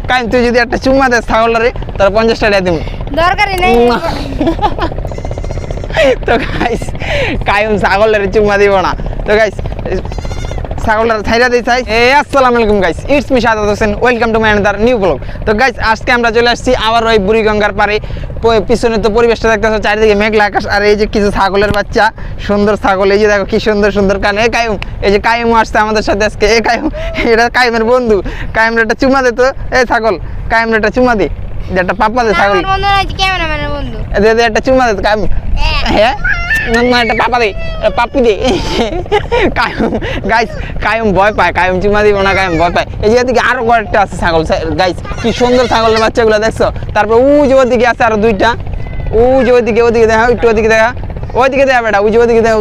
কাইম তুই যদি একটা চুম্মা দেস ছাগলরে তার 50 টাকা দিম দরকারই নেই। তো গাইস কাইম ছাগলরে চুম্মা দিব না। তো গাইস ছাগলরা ছাইরা দিই চাই। আসসালামু আলাইকুম guys, it's me Sadat Hossain, welcome to my another new blog. তো গাইস আজকে আমরা চলে আসছি আবার ওই বুড়িগঙ্গার পারে। পিছনে তো পরিবেশটা দেখতেছো, চারিদিকে মেঘলা আকাশ, আর এই যে কিছু ছাগলের বাচ্চা, সুন্দর ছাগল। এই যে দেখো কি সুন্দর সুন্দর কান। এ কাইম, এই যে কাইমও আসছে আমাদের সাথে আজকে। এ কাইম, এটা কাইমের বন্ধু। কাইমরে একটা চুমা দে তো। এ ছাগল, কাইমরে একটা চুমা দে, একটা পাপ্পা দে ছাগল। আমার বন্ধু নাই, ক্যামেরাম্যানের বন্ধু। দে দে একটা চুমা দে কাইম। হ্যাঁ না, একটা পাপা দে, পাপ্পি দে। গাইস কায়ম ভয় পায়, কায়ম চুমা দিব না, কায়ম ভয় পায়। এই যে এদিকে আরো কয়েকটা আছে ছাগল গাইস, কি সুন্দর ছাগলের বাচ্চাগুলো দেখছো। তারপর যে ওদিকে আছে আরো দুইটা, যে ওদিকে দেখা, একটু ওদিকে দেখা, ওইদিকে দেখা বেটা, যে ওদিকে দেখা,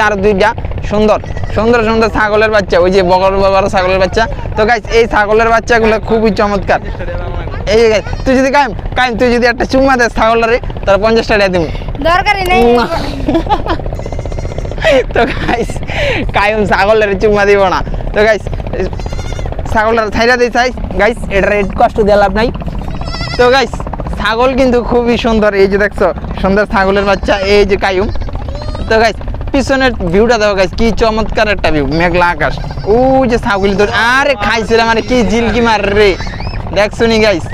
আরো দুইটা সুন্দর সুন্দর সুন্দর ছাগলের বাচ্চা। ওই যে বড় বড় ছাগলের বাচ্চা। তো গাইস এই ছাগলের বাচ্চাগুলো খুবই চমৎকার। এই যে তুই যদি কাইম তুই যদি একটা চুম্মা দেস ছাগলরে তার 50 টাকা দিম দরকারই নেই। তো গাইস কায়ম ছাগলের চুম্মা দিব না। তো গাইস ছাগলরা ছাইরা দিই চাই গাইস, এটা রেড কষ্ট দিয়ে লাভ নাই। তো গাইস ছাগল কিন্তু খুবই সুন্দর। এই যে দেখছো সুন্দর ছাগলের বাচ্চা, এই যে কায়ুম। তো গাইস পিছনের ভিউটা দেখো গাইস, কি চমৎকার একটা ভিউ, মেঘলা আকাশ। ও যে ছাগল তো আরে খাইছিলাম, মানে কি জিলকি মার রে, দেখছো নি গাইস।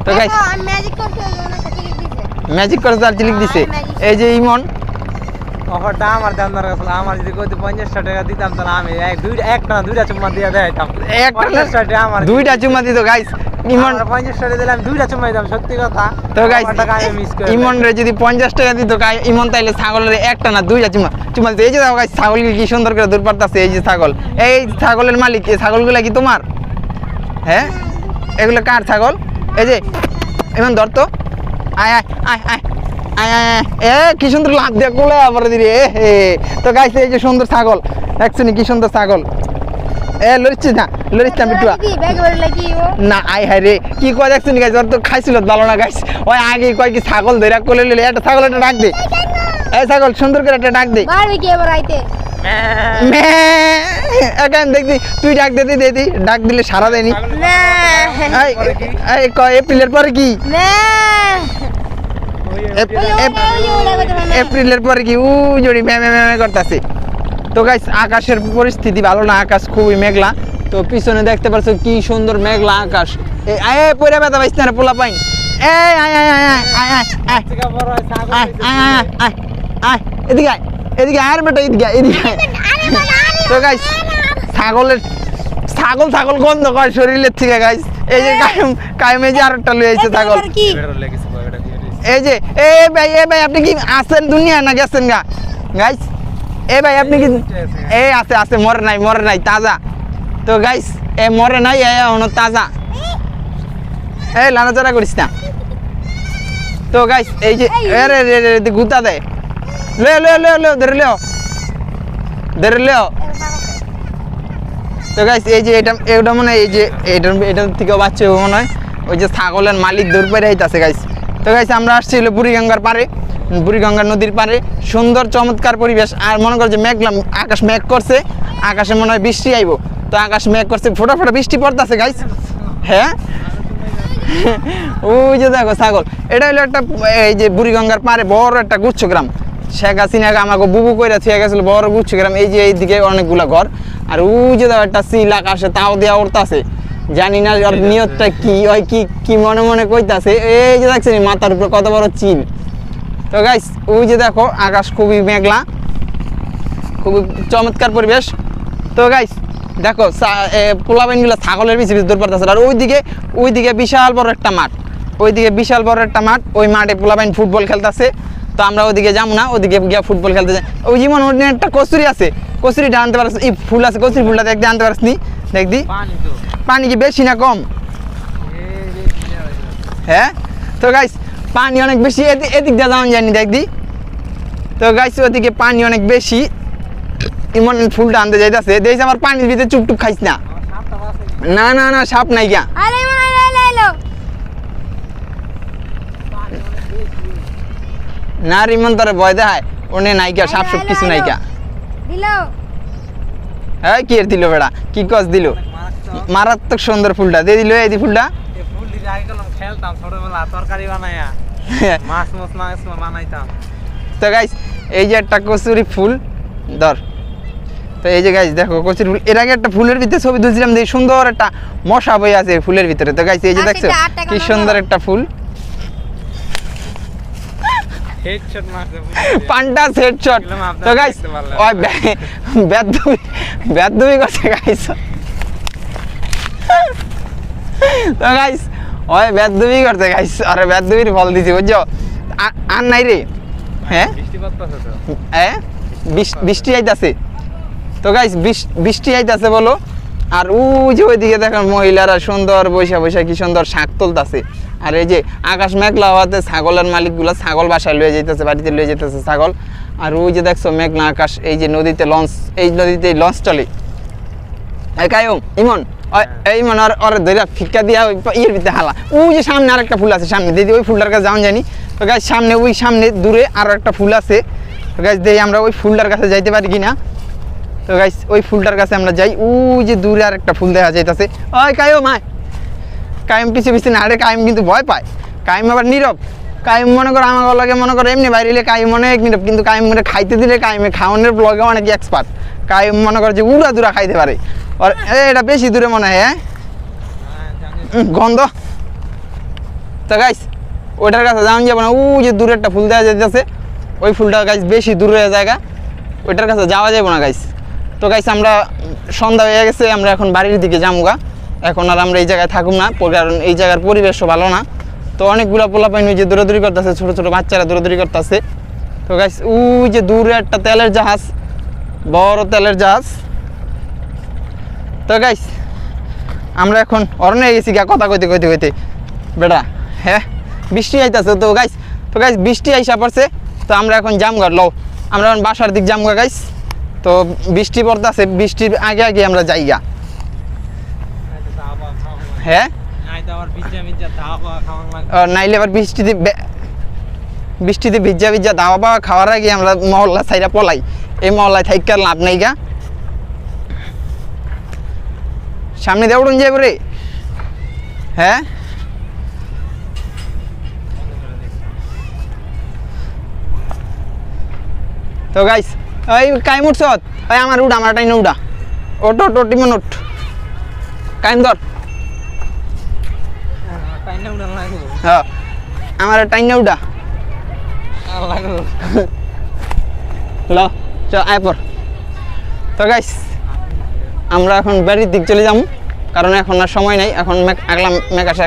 তো গাইস ম্যাজিক করতে দিছে, ম্যাজিক করে তার জিলিক দিছে। এই যে ইমন অফারটা আমার দাম দরকার ছিল। আমার যদি কইতে 50 টাকা দিতাম তাহলে আমি দুইটা চুম্মা দিয়ে দেখাইতাম। একটা 50 টাকা আমার দুইটা চুম্মা দিত গাইস। ইমন 50 টাকা দিলাম, দুইটা চুম্মা দিতাম, সত্যি কথা। তো গাইস টাকা আমি মিস করে ইমন রে যদি 50 টাকা দিত ইমন, তাইলে ছাগলের একটা না দুইটা চুম্মা দিত। এই যে দেখো গাইস ছাগলকে কি সুন্দর করে দূর পারতাছে। এই যে ছাগল, এই ছাগলের মালিক। এই ছাগলগুলা কি তোমার? হ্যাঁ এগুলো কার ছাগল? এই যে ইমন ধর তো, আয় আয় আয় আয় আয় আয়, এ কি সুন্দর লাভ দিয়ে কোলে আমার দিরে। তো গাইস এই যে সুন্দর ছাগল দেখছো নি, কি সুন্দর ছাগল। লড়িচ্ছিস না, লড়িস না বিটুয়া কি ব্যাগ ভরে লাগি ও না। আয় হায় রে কি কয় দেখছো নি গাইস, ওর তো খাইছিল ভালো না গাইস। ওই আগে কয় কি ছাগল ধরে কোলে লইলে, একটা ছাগল একটা ডাক দে। এই ছাগল সুন্দর করে একটা ডাক দে। বাড়ি কি এবার আইতে এখন দেখবি তুই ডাক দে, দি ডাক দিলে সারা দেয়নি। না এই কয় এপ্রিলের পরে কি, না এপ্রিলের পরে কি উ জড়ি ম্যামে করতেছে। তো গাইস আকাশের পরিস্থিতি ভালো না, আকাশ খুবই মেঘলা। তো পিছনে দেখতে পাচ্ছ কি সুন্দর মেঘলা আকাশ। এই আয় পয়রা ব্যথা পাইছ না পোলা পাইন। এই আয় আয় আয় আয় আয় আয় থেকে বড় হয় ছাগল আয় আয় আয় আয় এদিকে আয়, এদিকে আর বেটা এদিকে এদিকে। তো গাইস ছাগল গন্ধ করে শরীরের থেকে গাইস। এই যে কায়ম এই যে আরেকটা লই আইছে ছাগল। কি বেরো লেগেছে এটা দিয়ে দিছি। এই যে এ ভাই আপনি কি আছেন দুনিয়া না গেছেন গা গাইস? ভাই আপনি কি আছে মরে নাই তাজা। তো গাইস মরে নাই, তাজা। লানাচারা করিস না। তো গাইস এই যে গুতা দেয়, ধরে লেও। তো গাইস এই যে এটা মনে হয়, এই যে এটার থেকে বাচ্চা মনে হয় ওই যে ছাগলের মালিক দৌড় পেরে আইতাছে গাইস। তো গাইস আমরা আসছি হলো বুড়িগঙ্গার পারে, বুড়িগঙ্গা নদীর পারে। সুন্দর চমৎকার পরিবেশ। আর মনে কর যে আকাশ মেঘ করছে, আকাশে মনে হয় বৃষ্টি আইব। তো আকাশ মেঘ করছে, ফোটা ফোটা বৃষ্টি পড়তেছে গাইস। হ্যাঁ ওই যে দেখো ছাগল। এটা হলো একটা এই যে বুড়িগঙ্গার পারে বড় একটা গুচ্ছগ্রাম। শেখ হাসিনা আমাকে বুবু কইরা থিয়ে গেছিল, বড় গুচ্ছগ্রাম। এই যে এইদিকে অনেকগুলা ঘর, আর ওই যে দেখো একটা চিল আকাশে তাও দেওয়া উঠতেছে। জানি না ওর নিয়তটা কি হয়, কি মনে মনে কইতাছে। এই যে দেখছেন মাথার উপরে কত বড় চিল। তো গাইস ওই যে দেখো আকাশ খুবই মেঘলা, খুবই চমৎকার পরিবেশ। তো গাইস দেখো পোলাবেনগুলো ছাগলের পিছিয়ে দৌড় পারতেছে। আর ওইদিকে বিশাল বড় একটা মাঠ, ওই মাঠে পোলাবেন ফুটবল খেলতেছে। তো আমরা ওদিকে যাবো না, ওদিকে গিয়ে ফুটবল খেলতে যাই। ওই যেমন একটা কচুরি আছে, কচুরিটা আনতে পারছ, এই ফুল আছে কচুরি ফুলটা দেখতে আনতে পারছ নি? দেখদি পানি তো পানি কি বেশি না কম? হ্যাঁ তো গাইস পানি অনেক বেশি, এদিক দিয়ে যাওয়া যায়নি দেখদি। তো গাইস ওদিকে পানি অনেক বেশি, এমন ফুলটা আনতে যাইতেছে। দেখছি আমার পানির ভিতরে চুপটুপ খাইস না। না সাপ নাই গা। আরে আইলো না রিমন তোরে ভয় দেখায়, ওনে নাইকা সাপ সব কিছু নাইকা। দিলো হ্যাঁ কি এর দিল বেড়া, কি কস দিল? মারাত্মক সুন্দর ফুলটা দিয়ে দিল এই ফুলটা। এই ফুল দিয়ে আগে গেলাম খেলতাম ছোটবেলা তরকারি বানাইয়া মাছ মাছ বানাইতাম। তো গাইস এই যে একটা কচুরি ফুল ধর। তো এই যে গাইস দেখো কচুরি ফুল, এর আগে একটা ফুলের ভিতরে ছবি তুলছিলাম, দেখি সুন্দর একটা মশা বই আছে ফুলের ভিতরে। তো গাইস এই যে দেখছো কি সুন্দর একটা ফুল, হেডশট মারছে পান্টা হেডশট। তো গাইস ওই বেদবি করছে গাইস। তো গাইস ওই বেদবি করছে গাইস, আরে বেদবির ফল দিছি বুঝছো। আর নাই রে, হ্যাঁ বৃষ্টি পড়তেছে তো, হ্যাঁ বৃষ্টি আইতাছে। তো গাইস বৃষ্টি আইতাছে বলো। আর ওই যে ওইদিকে দেখেন মহিলারা সুন্দর বৈশা বৈশা কি সুন্দর শাক তুলতাছে। আর এই যে আকাশ মেঘলা হওয়াতে ছাগলের মালিকগুলো ছাগল বাসায় লয়ে যাইতেছে, বাড়িতে লয়ে যেতেছে ছাগল। আর ওই যে দেখছো মেঘনা আকাশ, এই যে নদীতে লঞ্চ, এই নদীতে লঞ্চ চলে। এই কায়ুম ইমন এই মনে আর ধরে ফিক্কা দিয়া ইয়ের ভিতরে হালা। ওই যে সামনে আরেকটা ফুল আছে সামনে, দিদি ওই ফুলটার কাছে যাওয়া জানি। তো গাছ সামনে ওই সামনে দূরে আরো একটা ফুল আছে। তো গাছ দেখি আমরা ওই ফুলটার কাছে যাইতে পারি কিনা। তো গাইস ওই ফুলটার কাছে আমরা যাই। ওই যে দূরে আর একটা ফুল দেখা যাইতেছে। ওই কায়ুম আয়, কায়ুম পিছিয়ে পিছিয়ে না, আরে কায়ুম কিন্তু ভয় পায়। কায়ুম আবার নীরব। কায়ুম মনে করো আমার লাগে মনে করো এমনি বাইরে এলে কায়ুম অনেক নীরব, কিন্তু কায়ুম মনে খাইতে দিলে কায়ুমে খাওয়ানোর ব্লগে অনেক এক্সপার্ট। কায়ুম মনে করো যে উড়া দূরা খাইতে পারে। আর এটা বেশি দূরে মনে হয়, হ্যাঁ গন্ধ। তো গাইস ওইটার কাছে যাওয়া যাবো না, ওই যে দূরে একটা ফুল দেওয়া যাইতেছে, ওই ফুলটা গাইস বেশি দূরে জায়গা, ওইটার কাছে যাওয়া যাবো না গাইস। তো গাইস আমরা সন্ধ্যা হয়ে গেছে, আমরা এখন বাড়ির দিকে যামুগা। এখন আর আমরা এই জায়গায় থাকুম না, কারণ এই জায়গার পরিবেশও ভালো না। তো অনেকগুলো পোলাপাইন ওই যে দৌড়াদৌড়ি করতেছে, ছোটো ছোটো বাচ্চারা দৌড়াদৌড়ি করতেছে। তো গাইস ওই যে দূরে একটা তেলের জাহাজ, বড় তেলের জাহাজ। তো গাইস আমরা এখন অরণ্যে গেছি গা কথা কইতে কইতে কইতে বেটা, হ্যাঁ বৃষ্টি আইতাছে। তো গাইস বৃষ্টি আইসা পড়ছে। তো আমরা এখন জামগা লও, আমরা এখন বাসার দিক জামগা গাইস। তো বৃষ্টি পড়তেছে, বৃষ্টির আগে আগে আমরা যাইগা, হ্যাঁ নাইলে আবার বৃষ্টিতে ভিজা ভিজা দাওয়া পাওয়া খাওয়ার আগে আমরা মহল্লা সাইরা পলাই। এই মহল্লায় থাইকা লাভ নাই গা, সামনে দিয়ে উড়ুন যাইব রে, হ্যাঁ তো গাইস ওই কাইম উঠছ, ওই আমার উঠা, আমার টাইনে উঠা, ওট ওট টিমন উঠ, কাইম ধর, হ্যাঁ আমার টাইনে উঠা ল চ আয় পর। তো গাইস আমরা এখন বাড়ির দিক চলে যাবো, কারণ এখন আর সময় নাই, এখন আগলা মেঘ আসে।